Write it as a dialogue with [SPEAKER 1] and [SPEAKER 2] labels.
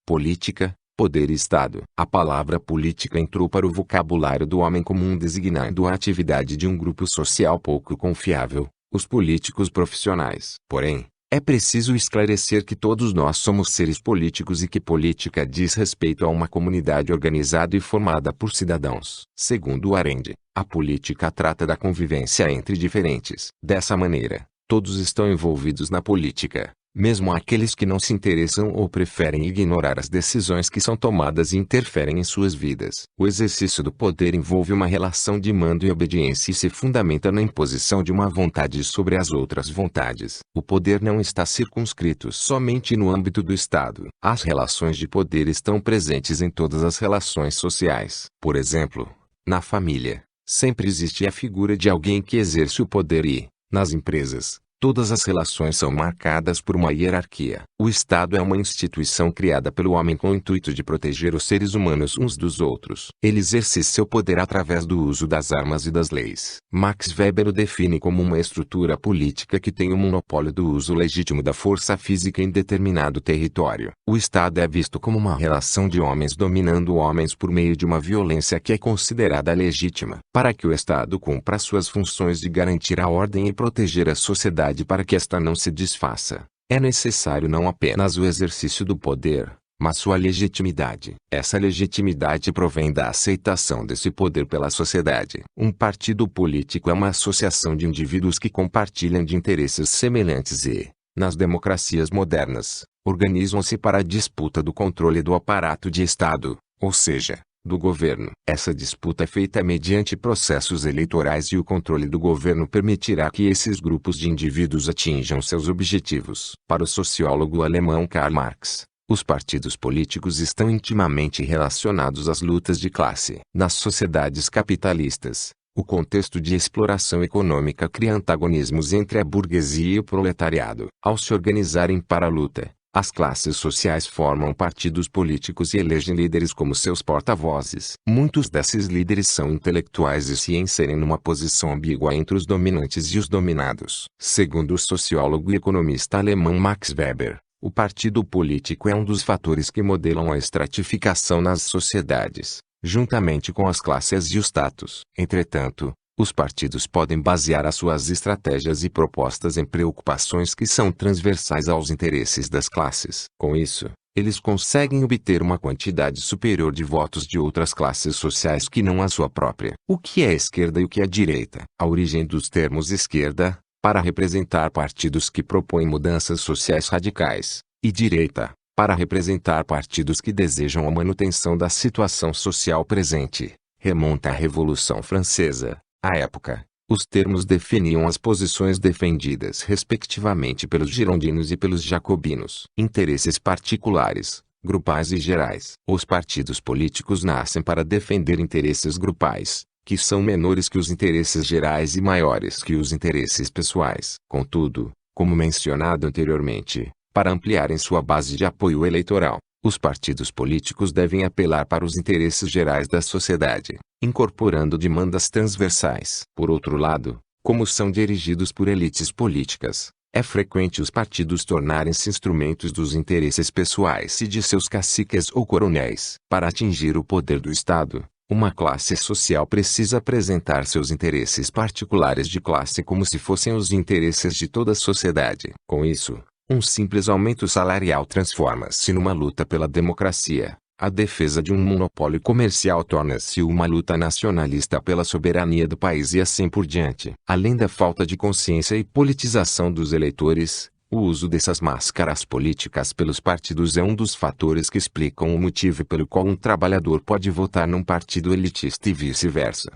[SPEAKER 1] Política, poder e Estado. A palavra política entrou para o vocabulário do homem comum designando a atividade de um grupo social pouco confiável, os políticos profissionais. Porém, é preciso esclarecer que todos nós somos seres políticos e que política diz respeito a uma comunidade organizada e formada por cidadãos. Segundo Arendt, a política trata da convivência entre diferentes. Dessa maneira, todos estão envolvidos na política, mesmo aqueles que não se interessam ou preferem ignorar as decisões que são tomadas e interferem em suas vidas. O exercício do poder envolve uma relação de mando e obediência e se fundamenta na imposição de uma vontade sobre as outras vontades. O poder não está circunscrito somente no âmbito do Estado. As relações de poder estão presentes em todas as relações sociais. Por exemplo, na família, sempre existe a figura de alguém que exerce o poder e, nas empresas, todas as relações são marcadas por uma hierarquia. O Estado é uma instituição criada pelo homem com o intuito de proteger os seres humanos uns dos outros. Ele exerce seu poder através do uso das armas e das leis. Max Weber o define como uma estrutura política que tem o monopólio do uso legítimo da força física em determinado território. O Estado é visto como uma relação de homens dominando homens por meio de uma violência que é considerada legítima. Para que o Estado cumpra suas funções de garantir a ordem e proteger a sociedade para que esta não se desfaça, é necessário não apenas o exercício do poder, mas sua legitimidade. Essa legitimidade provém da aceitação desse poder pela sociedade. Um partido político é uma associação de indivíduos que compartilham de interesses semelhantes e, nas democracias modernas, organizam-se para a disputa do controle do aparato de Estado, ou seja, do governo. Essa disputa é feita mediante processos eleitorais e o controle do governo permitirá que esses grupos de indivíduos atinjam seus objetivos. Para o sociólogo alemão Karl Marx, os partidos políticos estão intimamente relacionados às lutas de classe. Nas sociedades capitalistas, o contexto de exploração econômica cria antagonismos entre a burguesia e o proletariado. Ao se organizarem para a luta, as classes sociais formam partidos políticos e elegem líderes como seus porta-vozes. Muitos desses líderes são intelectuais e se inserem numa posição ambígua entre os dominantes e os dominados. Segundo o sociólogo e economista alemão Max Weber, o partido político é um dos fatores que modelam a estratificação nas sociedades, juntamente com as classes e o status. Entretanto, os partidos podem basear as suas estratégias e propostas em preocupações que são transversais aos interesses das classes. Com isso, eles conseguem obter uma quantidade superior de votos de outras classes sociais que não a sua própria. O que é a esquerda e o que é a direita? A origem dos termos esquerda, para representar partidos que propõem mudanças sociais radicais, e direita, para representar partidos que desejam a manutenção da situação social presente, remonta à Revolução Francesa. À época, os termos definiam as posições defendidas respectivamente pelos girondinos e pelos jacobinos. Interesses particulares, grupais e gerais. Os partidos políticos nascem para defender interesses grupais, que são menores que os interesses gerais e maiores que os interesses pessoais. Contudo, como mencionado anteriormente, para ampliarem sua base de apoio eleitoral, os partidos políticos devem apelar para os interesses gerais da sociedade, incorporando demandas transversais. Por outro lado, como são dirigidos por elites políticas, é frequente os partidos tornarem-se instrumentos dos interesses pessoais e de seus caciques ou coronéis. Para atingir o poder do Estado, uma classe social precisa apresentar seus interesses particulares de classe como se fossem os interesses de toda a sociedade. Com isso, um simples aumento salarial transforma-se numa luta pela democracia. A defesa de um monopólio comercial torna-se uma luta nacionalista pela soberania do país e assim por diante. Além da falta de consciência e politização dos eleitores, o uso dessas máscaras políticas pelos partidos é um dos fatores que explicam o motivo pelo qual um trabalhador pode votar num partido elitista e vice-versa.